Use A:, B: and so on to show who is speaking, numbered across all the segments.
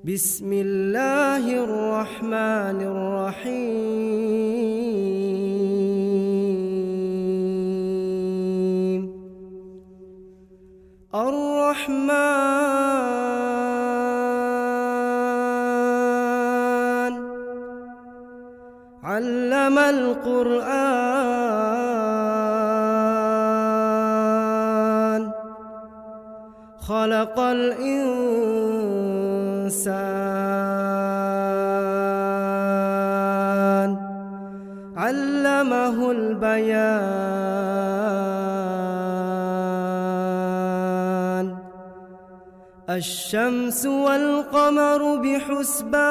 A: بسم الله الرحمن الرحيم. الرحمن علم القرآن، خلق الإنسان، علمه البيان. الشمس والقمر بحسبان،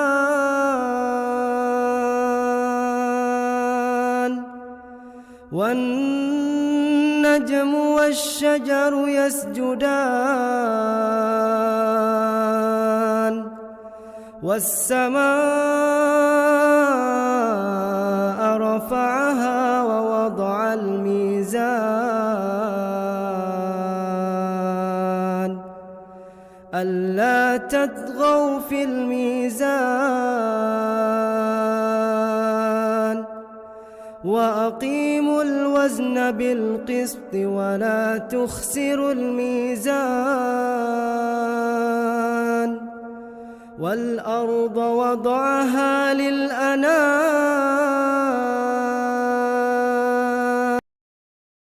A: والنجم والشجر يسجدان، والسماء رفعها ووضع الميزان، ألا تطغوا في الميزان، وأقيموا الوزن بالقسط ولا تخسروا الميزان. والأرض وضعها للأنام،